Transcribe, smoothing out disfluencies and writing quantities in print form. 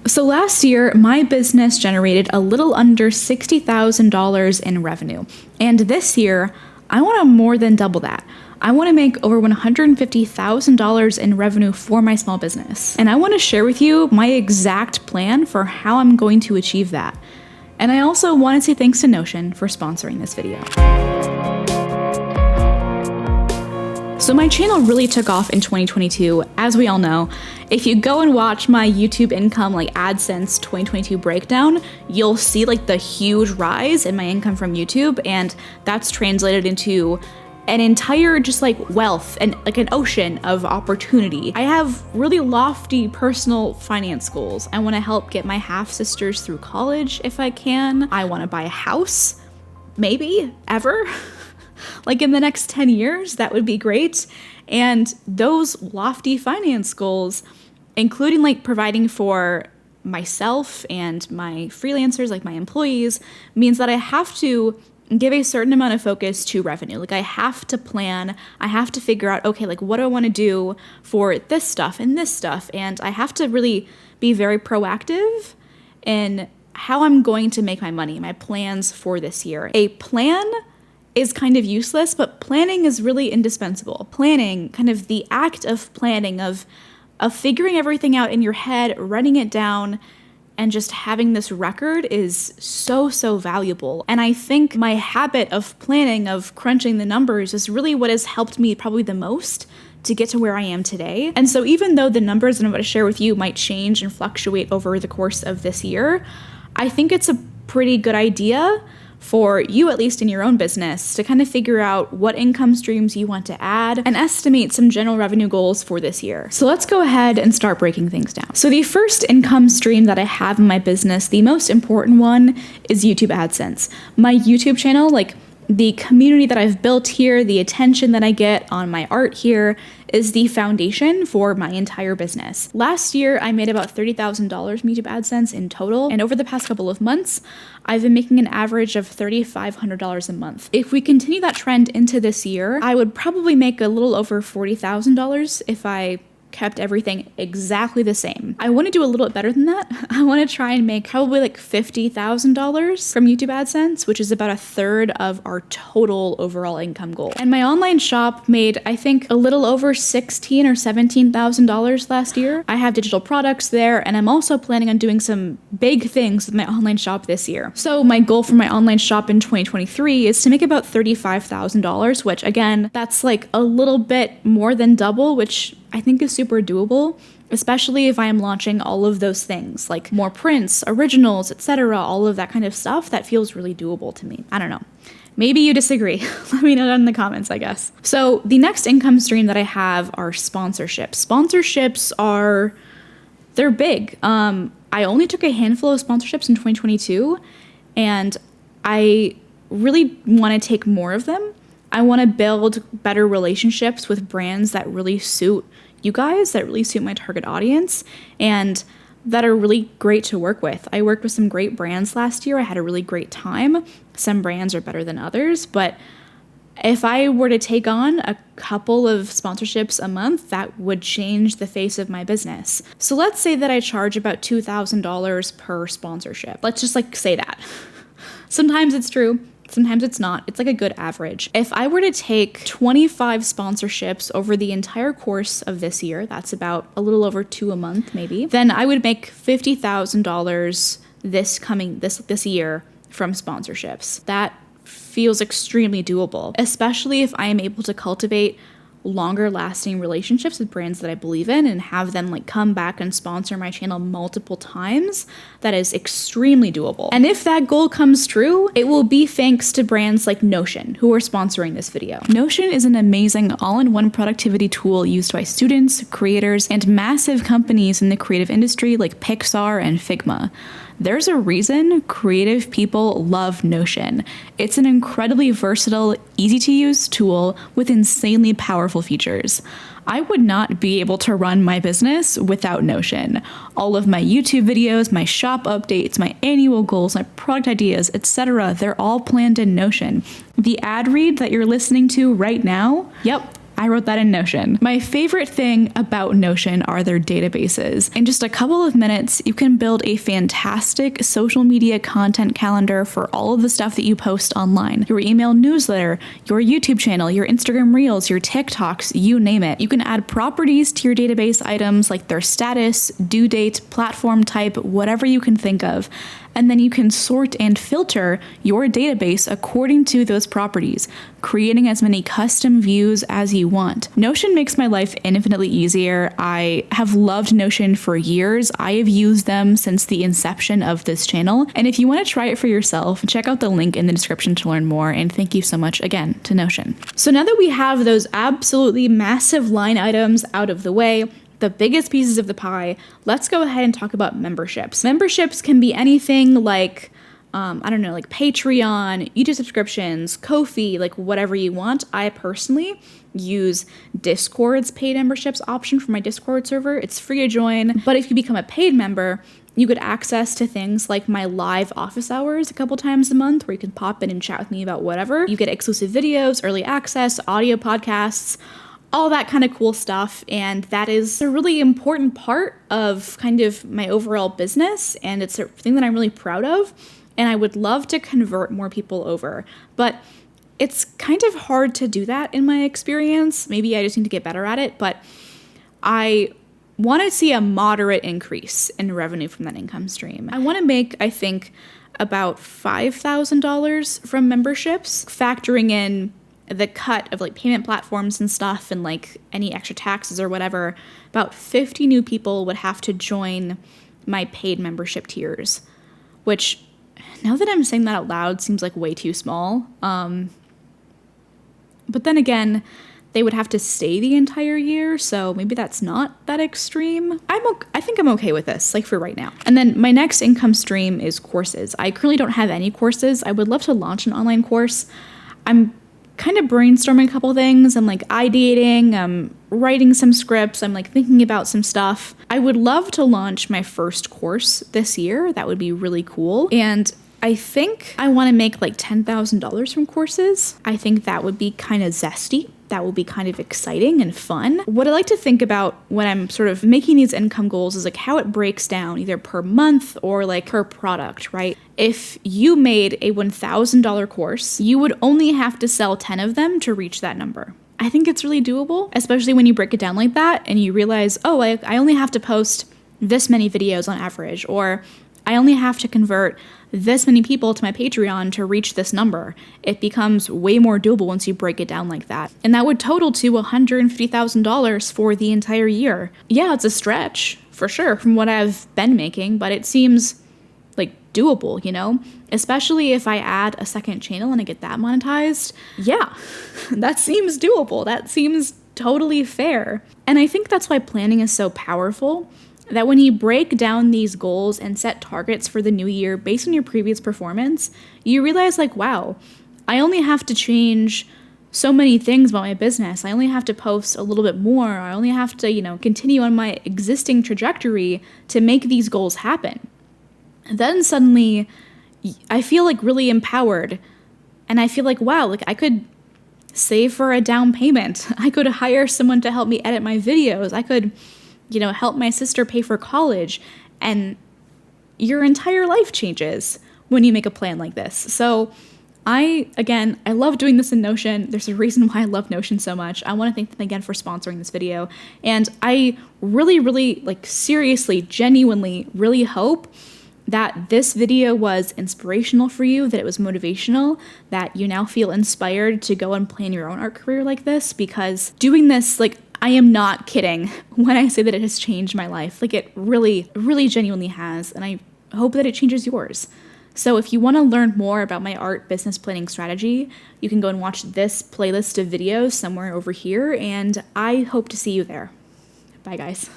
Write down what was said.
So last year, my business generated a little under $60,000 in revenue. And this year, I want to more than double that. I want to make over $150,000 in revenue for my small business. And I want to share with you my exact plan for how I'm going to achieve that. And I also want to say thanks to Notion for sponsoring this video. So my channel really took off in 2022, as we all know. If you go and watch my YouTube income, like AdSense 2022 breakdown, you'll see like the huge rise in my income from YouTube, and that's translated into an entire just like wealth and like an ocean of opportunity. I have really lofty personal finance goals. I want to help get my half sisters through college if I can. I want to buy a house, maybe ever. Like in the next 10 years, that would be great. And those lofty finance goals, including like providing for myself and my freelancers, like my employees, means that I have to give a certain amount of focus to revenue. Like I have to plan, I have to figure out, okay, like what do I want to do for this stuff and this stuff? And I have to really be very proactive in how I'm going to make my money, my plans for this year. A plan is kind of useless, but planning is really indispensable. Planning, kind of the act of planning, of figuring everything out in your head, writing it down, and just having this record is so, so valuable. And I think my habit of planning, of crunching the numbers, is really what has helped me probably the most to get to where I am today. And so even though the numbers that I'm going to share with you might change and fluctuate over the course of this year, I think it's a pretty good idea for you, at least in your own business, to kind of figure out what income streams you want to add and estimate some general revenue goals for this year. So let's go ahead and start breaking things down. So the first income stream that I have in my business, the most important one, is YouTube AdSense. My YouTube channel, like the community that I've built here, the attention that I get on my art here, is the foundation for my entire business. Last year, I made about $30,000 from YouTube AdSense in total, and over the past couple of months, I've been making an average of $3,500 a month. If we continue that trend into this year, I would probably make a little over $40,000 if I kept everything exactly the same. I want to do a little bit better than that. I want to try and make probably like $50,000 from YouTube AdSense, which is about a third of our total overall income goal. And my online shop made, I think, a little over $16,000 or $17,000 last year. I have digital products there, and I'm also planning on doing some big things with my online shop this year. So my goal for my online shop in 2023 is to make about $35,000, which again, that's like a little bit more than double, which I think is super doable, especially if I am launching all of those things, like more prints, originals, etc., all of that kind of stuff. That feels really doable to me. I don't know. Maybe you disagree. Let me know down in the comments, I guess. So the next income stream that I have are sponsorships. Sponsorships they're big. I only took a handful of sponsorships in 2022, and I really want to take more of them. I want to build better relationships with brands that really suit you guys, that really suit my target audience, and that are really great to work with. I worked with some great brands last year. I had a really great time. Some brands are better than others, but if I were to take on a couple of sponsorships a month, that would change the face of my business. So let's say that I charge about $2,000 per sponsorship. Let's just like say that. Sometimes it's true. Sometimes it's not. It's like a good average. If I were to take 25 sponsorships over the entire course of this year, that's about a little over 2 a month maybe, then I would make $50,000 this year from sponsorships. That feels extremely doable, especially if I am able to cultivate longer lasting relationships with brands that I believe in and have them like come back and sponsor my channel multiple times. That is extremely doable. And if that goal comes true, it will be thanks to brands like Notion, who are sponsoring this video. Notion is an amazing all-in-one productivity tool used by students, creators, and massive companies in the creative industry like Pixar and Figma. There's a reason creative people love Notion. It's an incredibly versatile, easy-to-use tool with insanely powerful features. I would not be able to run my business without Notion. All of my YouTube videos, my shop updates, my annual goals, my product ideas, etc., they're all planned in Notion. The ad read that you're listening to right now, yep, I wrote that in Notion. My favorite thing about Notion are their databases. In just a couple of minutes, you can build a fantastic social media content calendar for all of the stuff that you post online. Your email newsletter, your YouTube channel, your Instagram Reels, your TikToks, you name it. You can add properties to your database items like their status, due date, platform type, whatever you can think of. And then you can sort and filter your database according to those properties, creating as many custom views as you want. Notion makes my life infinitely easier. I have loved Notion for years. I have used them since the inception of this channel. And if you want to try it for yourself, check out the link in the description to learn more. And thank you so much again to Notion. So now that we have those absolutely massive line items out of the way, the biggest pieces of the pie, let's go ahead and talk about memberships. Memberships can be anything like, like Patreon, YouTube subscriptions, Ko-fi, like whatever you want. I personally use Discord's paid memberships option for my Discord server. It's free to join, but if you become a paid member, you get access to things like my live office hours a couple times a month where you can pop in and chat with me about whatever. You get exclusive videos, early access, audio podcasts, all that kind of cool stuff. And that is a really important part of kind of my overall business. And it's a thing that I'm really proud of. And I would love to convert more people over. But it's kind of hard to do that in my experience. Maybe I just need to get better at it. But I want to see a moderate increase in revenue from that income stream. I want to make, I think, about $5,000 from memberships, factoring in the cut of like payment platforms and stuff and like any extra taxes or whatever. About 50 new people would have to join my paid membership tiers, which now that I'm saying that out loud seems like way too small. But then again, they would have to stay the entire year, so maybe that's not that extreme. I think I'm okay with this, like for right now. And then my next income stream is courses. I currently don't have any courses. I would love to launch an online course. I'm kind of brainstorming a couple things. I'm like ideating, I'm writing some scripts, I'm like thinking about some stuff. I would love to launch my first course this year. That would be really cool. And I think I want to make like $10,000 from courses. I think that would be kind of zesty. That will be kind of exciting and fun. What I like to think about when I'm sort of making these income goals is like how it breaks down either per month or like per product, right? If you made a $1,000 course, you would only have to sell 10 of them to reach that number. I think it's really doable, especially when you break it down like that and you realize, oh, I only have to post this many videos on average, or I only have to convert this many people to my Patreon to reach this number. It becomes way more doable once you break it down like that. And that would total to $150,000 for the entire year. Yeah, it's a stretch for sure from what I've been making, but it seems like doable, you know? Especially if I add a second channel and I get that monetized. Yeah, that seems doable. That seems totally fair. And I think that's why planning is so powerful. That when you break down these goals and set targets for the new year based on your previous performance, you realize like, wow, I only have to change so many things about my business. I only have to post a little bit more. I only have to, continue on my existing trajectory to make these goals happen. And then suddenly I feel like really empowered. And I feel like, wow, like I could save for a down payment. I could hire someone to help me edit my videos. I could help my sister pay for college, and your entire life changes when you make a plan like this. So I love doing this in Notion. There's a reason why I love Notion so much. I want to thank them again for sponsoring this video. And I really, really, seriously, genuinely, really hope that this video was inspirational for you, that it was motivational, that you now feel inspired to go and plan your own art career like this, because doing this, I am not kidding when I say that it has changed my life. It really, really genuinely has, and I hope that it changes yours. So if you want to learn more about my art business planning strategy, you can go and watch this playlist of videos somewhere over here, and I hope to see you there. Bye, guys.